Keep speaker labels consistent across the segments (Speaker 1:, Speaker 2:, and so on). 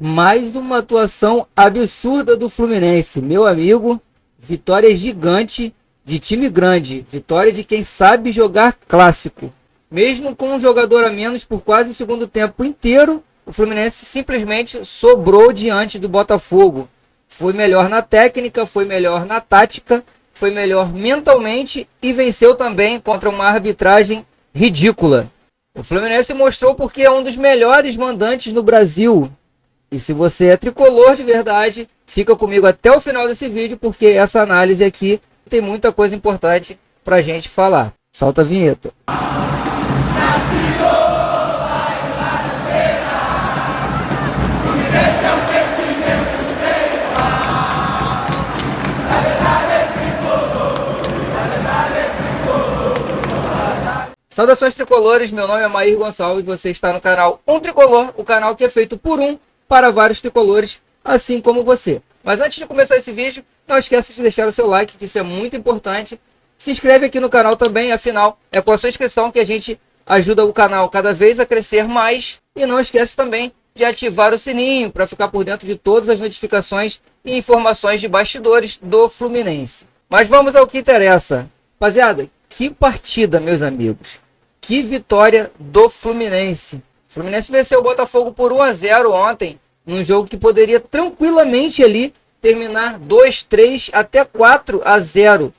Speaker 1: Mais uma atuação absurda do Fluminense. Meu amigo, vitória gigante de time grande. Vitória de quem sabe jogar clássico. Mesmo com um jogador a menos por quase o segundo tempo inteiro, o Fluminense simplesmente sobrou diante do Botafogo. Foi melhor na técnica, foi melhor na tática, foi melhor mentalmente e venceu também contra uma arbitragem ridícula. O Fluminense mostrou porque é um dos melhores mandantes no Brasil. E se você é tricolor de verdade, fica comigo até o final desse vídeo, porque essa análise aqui tem muita coisa importante pra gente falar. Solta a vinheta. Saudações tricolores, meu nome é Maír Gonçalves, você está no canal Um Tricolor, o canal que é feito por um para vários tricolores, assim como você. Mas antes de começar esse vídeo, não esqueça de deixar o seu like, que isso é muito importante. Se inscreve aqui no canal também, afinal, é com a sua inscrição que a gente ajuda o canal cada vez a crescer mais. E não esqueça também de ativar o sininho para ficar por dentro de todas as notificações e informações de bastidores do Fluminense. Mas vamos ao que interessa. Rapaziada, que partida, meus amigos. Que vitória do Fluminense. O Fluminense venceu o Botafogo por 1-0 ontem, num jogo que poderia tranquilamente ali terminar 2-3 até 4-0.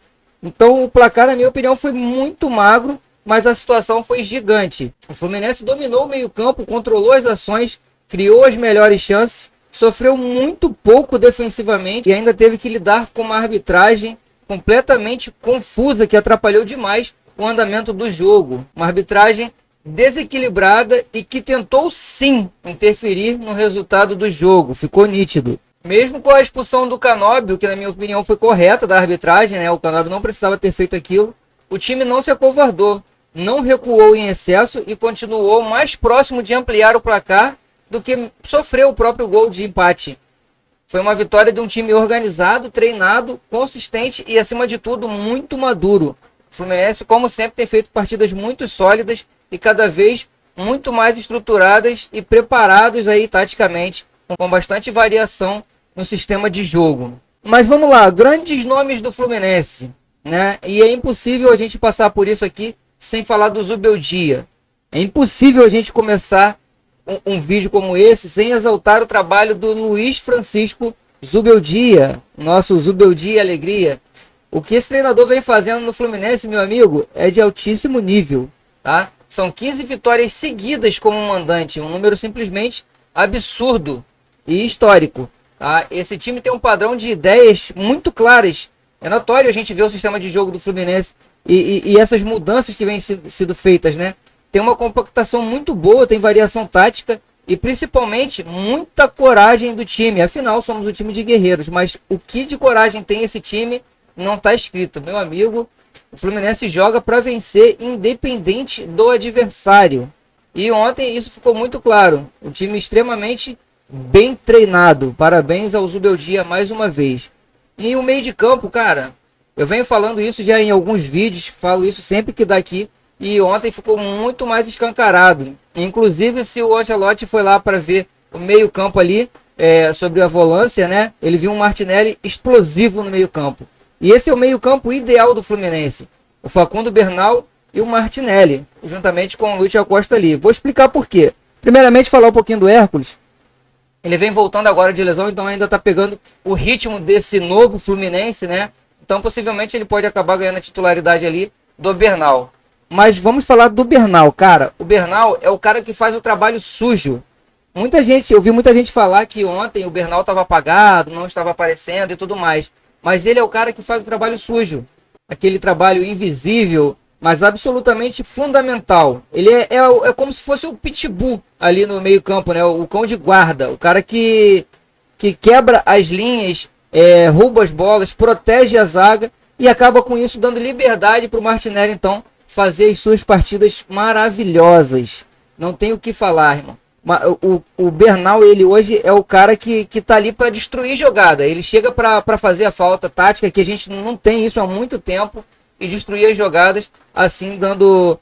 Speaker 1: Então o placar, na minha opinião, foi muito magro, mas a situação foi gigante. O Fluminense dominou o meio-campo, controlou as ações, criou as melhores chances, sofreu muito pouco defensivamente e ainda teve que lidar com uma arbitragem completamente confusa que atrapalhou demais o andamento do jogo. Uma arbitragem desequilibrada e que tentou sim interferir no resultado do jogo, ficou nítido. Mesmo com a expulsão do Canóbio, que na minha opinião foi correta da arbitragem, né? O Canóbio não precisava ter feito aquilo, o time não se acovardou, não recuou em excesso e continuou mais próximo de ampliar o placar do que sofreu o próprio gol de empate. Foi uma vitória de um time organizado, treinado, consistente e, acima de tudo, muito maduro. O Fluminense, como sempre, tem feito partidas muito sólidas e cada vez muito mais estruturadas e preparados aí taticamente, com bastante variação no sistema de jogo. Mas vamos lá, grandes nomes do Fluminense, né? E é impossível a gente passar por isso aqui sem falar do Zubeldia. É impossível a gente começar um vídeo como esse sem exaltar o trabalho do Luiz Francisco Zubeldia, nosso Zubeldia Alegria. O que esse treinador vem fazendo no Fluminense, meu amigo, é de altíssimo nível, tá? São 15 vitórias seguidas como mandante, um número simplesmente absurdo e histórico, tá? Esse time tem um padrão de ideias muito claras. É notório a gente ver o sistema de jogo do Fluminense e essas mudanças que vêm sido feitas, né? Tem uma compactação muito boa, tem variação tática e principalmente muita coragem do time. Afinal, somos um time de guerreiros, mas o que de coragem tem esse time não está escrito. Meu amigo, o Fluminense joga para vencer independente do adversário. E ontem isso ficou muito claro. Um time extremamente bem treinado. Parabéns ao Zubeldia mais uma vez. E o meio de campo, cara, eu venho falando isso já em alguns vídeos, falo isso sempre que dá aqui. E ontem ficou muito mais escancarado. Inclusive, se o Ancelotti foi lá para ver o meio campo ali, sobre a volância, né? Ele viu um Martinelli explosivo no meio campo. E esse é o meio campo ideal do Fluminense. O Facundo Bernal e o Martinelli, juntamente com o Lúcio Acosta ali. Vou explicar por quê. Primeiramente, falar um pouquinho do Hércules. Ele vem voltando agora de lesão, então ainda está pegando o ritmo desse novo Fluminense, né? Então, possivelmente, ele pode acabar ganhando a titularidade ali do Bernal. Mas vamos falar do Bernal, cara. O Bernal é o cara que faz o trabalho sujo. Eu vi muita gente falar que ontem o Bernal estava apagado, não estava aparecendo e tudo mais. Mas ele é o cara que faz o trabalho sujo. Aquele trabalho invisível, mas absolutamente fundamental. Ele é como se fosse o pitbull ali no meio campo, né? O cão de guarda. O cara que quebra as linhas, rouba as bolas, protege a zaga e acaba com isso dando liberdade para o Martinelli, então, fazer as suas partidas maravilhosas. Não tem o que falar, irmão. O Bernal, ele hoje é o cara que tá ali para destruir jogada. Ele chega para fazer a falta tática, que a gente não tem isso há muito tempo, e destruir as jogadas, assim, dando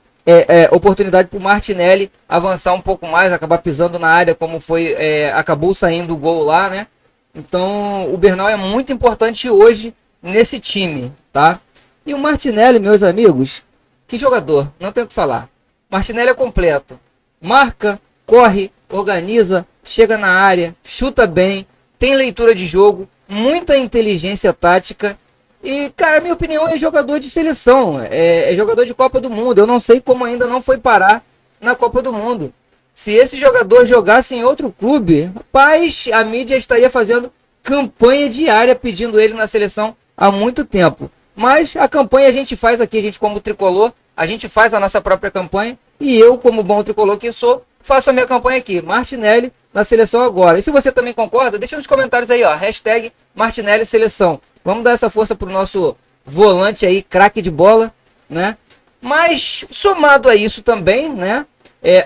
Speaker 1: oportunidade para o Martinelli avançar um pouco mais, acabar pisando na área, como foi, acabou saindo o gol lá, né? Então o Bernal é muito importante hoje nesse time, tá? E o Martinelli, meus amigos, que jogador, não tenho o que falar. Martinelli é completo, marca, corre, organiza, chega na área, chuta bem, tem leitura de jogo, muita inteligência tática. E, cara, minha opinião, é jogador de seleção, é jogador de Copa do Mundo. Eu não sei como ainda não foi parar na Copa do Mundo. Se esse jogador jogasse em outro clube, rapaz, a mídia estaria fazendo campanha diária pedindo ele na seleção há muito tempo. Mas a campanha a gente faz aqui, a gente como tricolor, a gente faz a nossa própria campanha. E eu, como bom tricolor que sou, faço a minha campanha aqui. Martinelli na seleção agora. E se você também concorda, deixa nos comentários aí, ó, hashtag Martinelli seleção. Vamos dar essa força pro nosso volante aí, craque de bola, né? Mas, somado a isso também, né?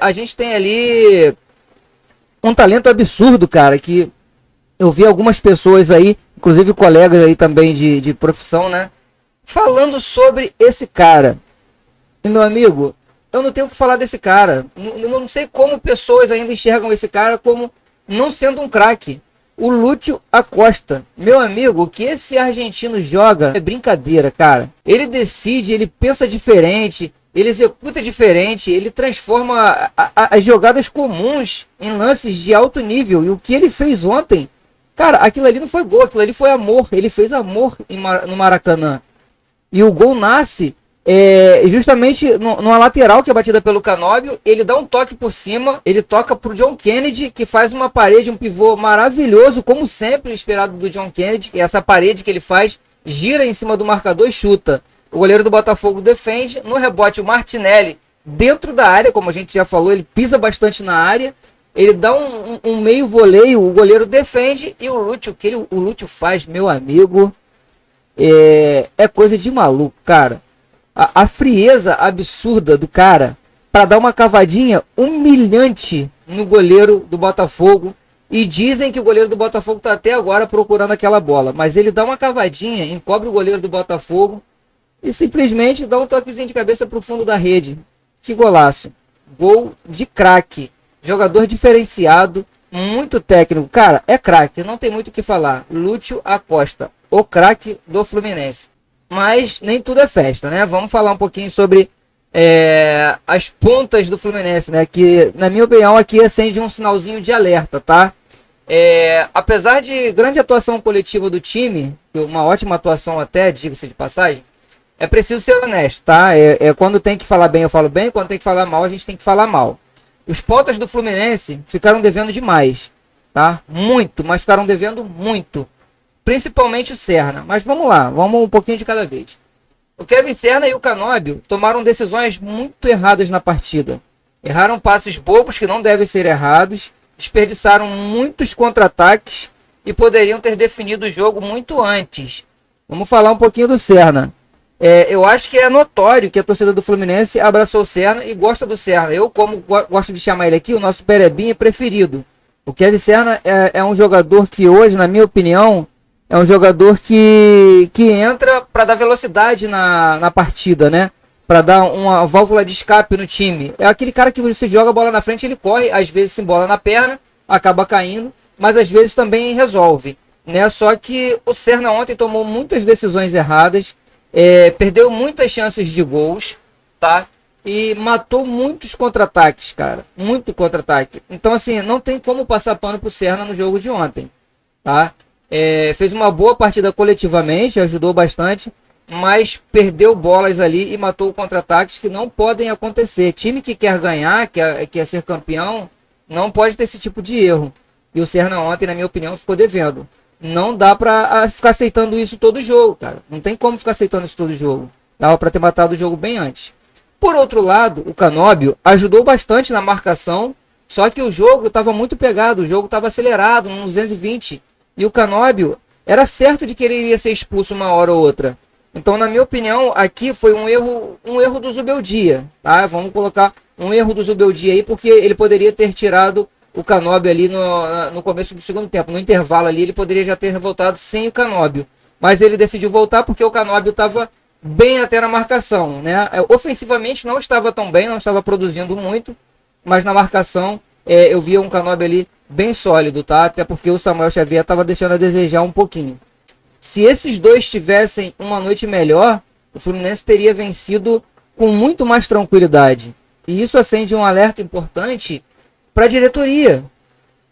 Speaker 1: A gente tem ali um talento absurdo, cara, que eu vi algumas pessoas aí, inclusive colegas aí também de profissão, né? Falando sobre esse cara. E, meu amigo, eu não tenho o que falar desse cara. Eu não sei como pessoas ainda enxergam esse cara como não sendo um craque. O Lúcio Acosta, meu amigo, o que esse argentino joga é brincadeira, cara. Ele decide, ele pensa diferente, ele executa diferente, ele transforma as jogadas comuns em lances de alto nível. E o que ele fez ontem, cara, aquilo ali não foi gol, aquilo ali foi amor. Ele fez amor no Maracanã. E o gol nasce justamente numa lateral que é batida pelo Canóbio. Ele dá um toque por cima, ele toca pro John Kennedy, que faz uma parede, um pivô maravilhoso, como sempre esperado do John Kennedy. Essa parede que ele faz, gira em cima do marcador e chuta. O goleiro do Botafogo defende, no rebote o Martinelli dentro da área, como a gente já falou, ele pisa bastante na área, ele dá um meio voleio, o goleiro defende, e o Lúcio, o Lúcio faz, meu amigo, é coisa de maluco, cara. A frieza absurda do cara para dar uma cavadinha humilhante no goleiro do Botafogo. E dizem que o goleiro do Botafogo tá até agora procurando aquela bola. Mas ele dá uma cavadinha, encobre o goleiro do Botafogo e simplesmente dá um toquezinho de cabeça pro fundo da rede. Que golaço. Gol de craque. Jogador diferenciado, muito técnico. Cara, é craque, não tem muito o que falar. Lúcio Acosta, o craque do Fluminense. Mas nem tudo é festa, né? Vamos falar um pouquinho sobre as pontas do Fluminense, né? Que, na minha opinião, aqui acende um sinalzinho de alerta, tá? Apesar de grande atuação coletiva do time, uma ótima atuação até, diga-se de passagem, é preciso ser honesto, tá? Quando tem que falar bem, eu falo bem. Quando tem que falar mal, a gente tem que falar mal. Os pontas do Fluminense ficaram devendo demais, tá? Muito, mas ficaram devendo muito. Principalmente o Serna. Mas vamos lá, vamos um pouquinho de cada vez. O Kevin Serna e o Canóbio tomaram decisões muito erradas na partida. Erraram passes bobos que não devem ser errados, desperdiçaram muitos contra-ataques e poderiam ter definido o jogo muito antes. Vamos falar um pouquinho do Serna. Eu acho que é notório que a torcida do Fluminense abraçou o Serna e gosta do Serna. Eu, como gosto de chamar ele aqui, o nosso Perebinha preferido. O Kevin Serna é um jogador que hoje, na minha opinião, é um jogador que entra para dar velocidade na partida, né? Para dar uma válvula de escape no time. É aquele cara que você joga a bola na frente, ele corre, às vezes se embola na perna, acaba caindo, mas às vezes também resolve, né? Só que o Serna ontem tomou muitas decisões erradas, perdeu muitas chances de gols, tá? E matou muitos contra-ataques, cara. Muito contra-ataque. Então, assim, não tem como passar pano pro Serna no jogo de ontem, tá? Fez uma boa partida coletivamente, ajudou bastante, mas perdeu bolas ali e matou contra-ataques que não podem acontecer. Time que quer ganhar, quer ser campeão, não pode ter esse tipo de erro. E o Serna ontem, na minha opinião, ficou devendo. Não dá pra ficar aceitando isso todo jogo, cara. Não tem como ficar aceitando isso todo jogo. Dava pra ter matado o jogo bem antes. Por outro lado, o Canóbio ajudou bastante na marcação, só que o jogo estava muito pegado, o jogo estava acelerado, no 220. E o Canóbio era certo de que ele iria ser expulso uma hora ou outra. Então, na minha opinião, aqui foi um erro do Zubeldia, tá? Vamos colocar um erro do Zubeldia aí, porque ele poderia ter tirado o Canóbio ali no começo do segundo tempo. No intervalo ali, ele poderia já ter voltado sem o Canóbio. Mas ele decidiu voltar porque o Canóbio estava bem até na marcação, né? Ofensivamente não estava tão bem, não estava produzindo muito, mas na marcação eu via um Canóbio ali bem sólido, tá? Até porque o Samuel Xavier estava deixando a desejar um pouquinho. Se esses dois tivessem uma noite melhor, o Fluminense teria vencido com muito mais tranquilidade. E isso acende um alerta importante para a diretoria.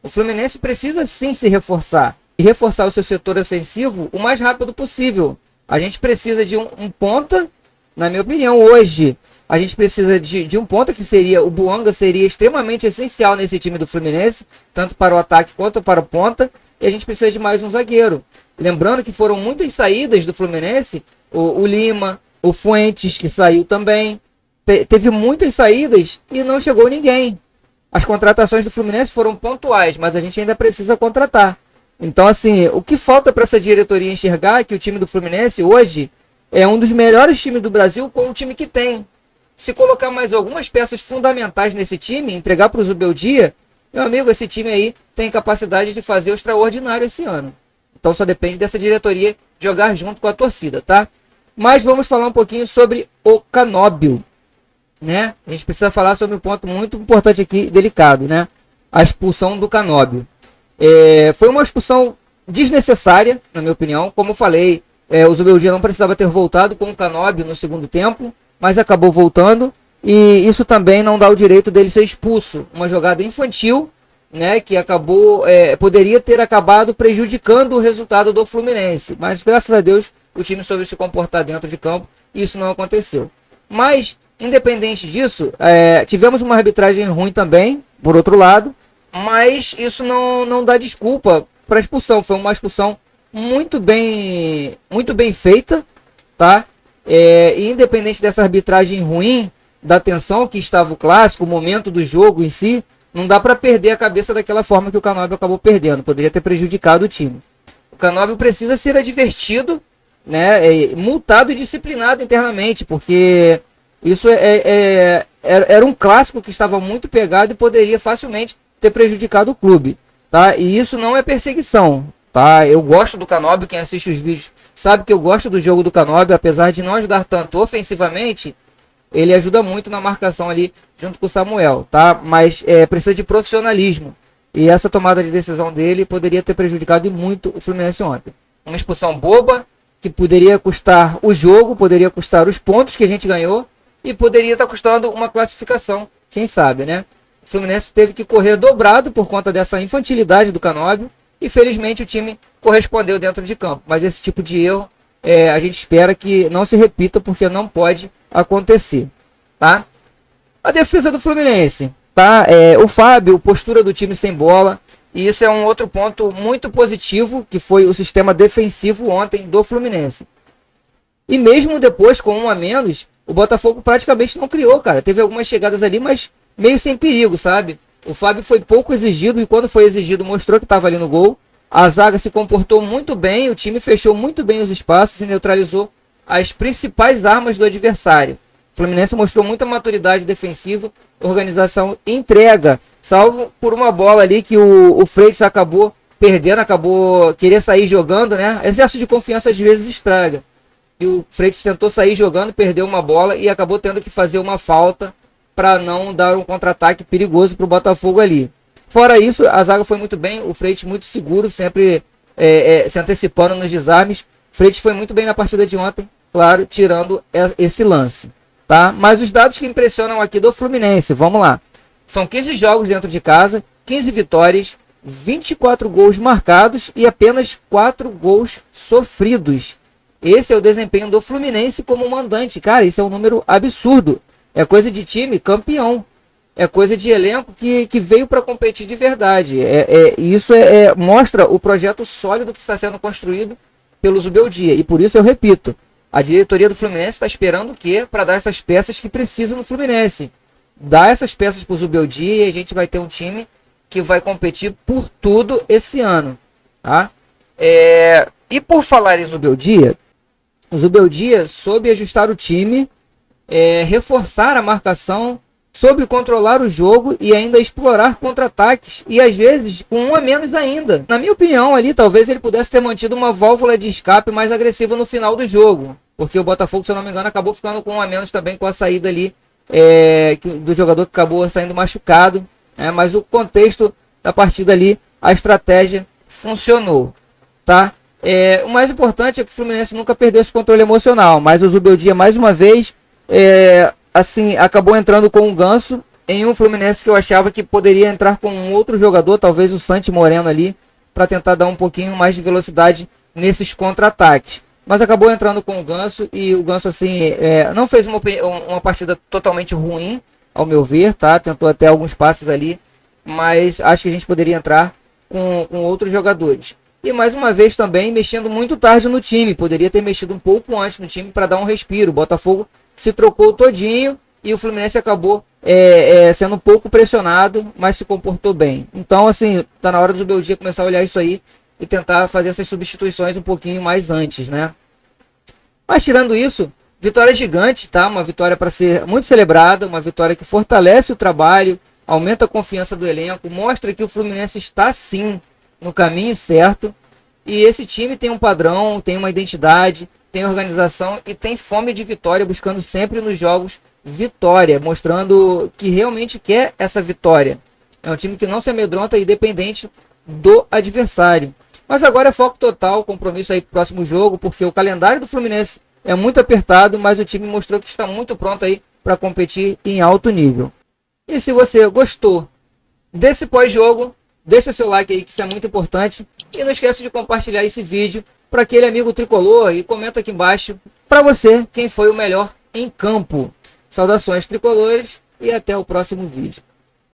Speaker 1: O Fluminense precisa sim se reforçar. E reforçar o seu setor ofensivo o mais rápido possível. A gente precisa de um ponta, na minha opinião, hoje. A gente precisa de um ponta que seria, o Bouanga seria extremamente essencial nesse time do Fluminense, tanto para o ataque quanto para o ponta. E a gente precisa de mais um zagueiro. Lembrando que foram muitas saídas do Fluminense, o Lima, o Fuentes, que saiu também. Teve muitas saídas e não chegou ninguém. As contratações do Fluminense foram pontuais, mas a gente ainda precisa contratar. Então, assim, o que falta para essa diretoria enxergar é que o time do Fluminense hoje é um dos melhores times do Brasil com o time que tem. Se colocar mais algumas peças fundamentais nesse time, entregar para o Zubeldia, meu amigo, esse time aí tem capacidade de fazer o extraordinário esse ano. Então só depende dessa diretoria jogar junto com a torcida, tá? Mas vamos falar um pouquinho sobre o Canóbio, né? A gente precisa falar sobre um ponto muito importante aqui, delicado, né? A expulsão do Canóbio. Foi uma expulsão desnecessária, na minha opinião. Como eu falei, o Zubeldia não precisava ter voltado com o Canóbio no segundo tempo, mas acabou voltando. E isso também não dá o direito dele ser expulso. Uma jogada infantil, né, que acabou, poderia ter acabado prejudicando o resultado do Fluminense. Mas graças a Deus o time soube se comportar dentro de campo e isso não aconteceu. Mas, independente disso, tivemos uma arbitragem ruim também, por outro lado. Mas isso não dá desculpa para a expulsão. Foi uma expulsão muito bem feita, tá? E independente dessa arbitragem ruim, da tensão que estava o clássico, o momento do jogo em si, não dá para perder a cabeça daquela forma que o Canóbio acabou perdendo. Poderia ter prejudicado o time. O Canóbio precisa ser advertido, né? Multado e disciplinado internamente, porque isso era um clássico que estava muito pegado e poderia facilmente ter prejudicado o clube, tá? E isso não é perseguição, tá? Eu gosto do Canóbio, quem assiste os vídeos sabe que eu gosto do jogo do Canóbio, apesar de não ajudar tanto ofensivamente, ele ajuda muito na marcação ali junto com o Samuel, tá? Mas precisa de profissionalismo, e essa tomada de decisão dele poderia ter prejudicado muito o Fluminense ontem. Uma expulsão boba, que poderia custar o jogo, poderia custar os pontos que a gente ganhou, e poderia estar custando uma classificação, quem sabe, né? O Fluminense teve que correr dobrado por conta dessa infantilidade do Canóbio. E felizmente o time correspondeu dentro de campo. Mas esse tipo de erro a gente espera que não se repita, porque não pode acontecer, tá? A defesa do Fluminense, tá? O Fábio, postura do time sem bola. E isso é um outro ponto muito positivo, que foi o sistema defensivo ontem do Fluminense. E mesmo depois, com um a menos, o Botafogo praticamente não criou, cara. Teve algumas chegadas ali, mas meio sem perigo, sabe? O Fábio foi pouco exigido e quando foi exigido mostrou que estava ali no gol. A zaga se comportou muito bem, o time fechou muito bem os espaços e neutralizou as principais armas do adversário. O Fluminense mostrou muita maturidade defensiva, organização e entrega, salvo por uma bola ali que o Freitas acabou perdendo, acabou querer sair jogando, né? Excesso de confiança às vezes estraga. E o Freitas tentou sair jogando, perdeu uma bola e acabou tendo que fazer uma falta para não dar um contra-ataque perigoso para o Botafogo ali. Fora isso, a zaga foi muito bem, o Freitas muito seguro, sempre se antecipando nos desarmes. O Freitas foi muito bem na partida de ontem, claro, tirando esse lance, tá? Mas os dados que impressionam aqui do Fluminense, vamos lá. São 15 jogos dentro de casa, 15 vitórias, 24 gols marcados e apenas 4 gols sofridos. Esse é o desempenho do Fluminense como mandante. Cara, isso é um número absurdo. É coisa de time campeão. É coisa de elenco que veio para competir de verdade. Isso mostra o projeto sólido que está sendo construído pelo Zubeldia. E por isso eu repito, a diretoria do Fluminense está esperando o quê? Para dar essas peças que precisam no Fluminense. Dá essas peças para o Zubeldia e a gente vai ter um time que vai competir por tudo esse ano. Tá? E por falar em Zubeldia, o Zubeldia soube ajustar o time, reforçar a marcação soube controlar o jogo e ainda explorar contra-ataques e às vezes com um a menos ainda. Na minha opinião ali, talvez ele pudesse ter mantido uma válvula de escape mais agressiva no final do jogo, porque o Botafogo, se eu não me engano, acabou ficando com um a menos também com a saída ali do jogador que acabou saindo machucado, mas o contexto da partida ali, a estratégia funcionou, tá? O mais importante é que o Fluminense nunca perdeu esse controle emocional, mas o Zubeldia mais uma vez assim, acabou entrando com o Ganso em um Fluminense que eu achava que poderia entrar com um outro jogador, talvez o Santi Moreno ali, para tentar dar um pouquinho mais de velocidade nesses contra-ataques. Mas acabou entrando com o Ganso e o Ganso assim, não fez uma partida totalmente ruim, ao meu ver, tá? Tentou até alguns passes ali, mas acho que a gente poderia entrar com outros jogadores. E mais uma vez também mexendo muito tarde no time, poderia ter mexido um pouco antes no time para dar um respiro. O Botafogo se trocou todinho e o Fluminense acabou sendo um pouco pressionado, mas se comportou bem. Então, assim, tá na hora do Zubeldia começar a olhar isso aí e tentar fazer essas substituições um pouquinho mais antes, né? Mas tirando isso, vitória gigante, tá? Uma vitória para ser muito celebrada, uma vitória que fortalece o trabalho, aumenta a confiança do elenco, mostra que o Fluminense está sim no caminho certo e esse time tem um padrão, tem uma identidade, tem organização e tem fome de vitória, buscando sempre nos jogos vitória, mostrando que realmente quer essa vitória. É um time que não se amedronta, independente do adversário. Mas agora é foco total, compromisso aí pro próximo jogo, porque o calendário do Fluminense é muito apertado, mas o time mostrou que está muito pronto aí para competir em alto nível. E se você gostou desse pós-jogo, deixa seu like aí, que isso é muito importante. E não esqueça de compartilhar esse vídeo para aquele amigo tricolor e comenta aqui embaixo para você quem foi o melhor em campo. Saudações tricolores e até o próximo vídeo.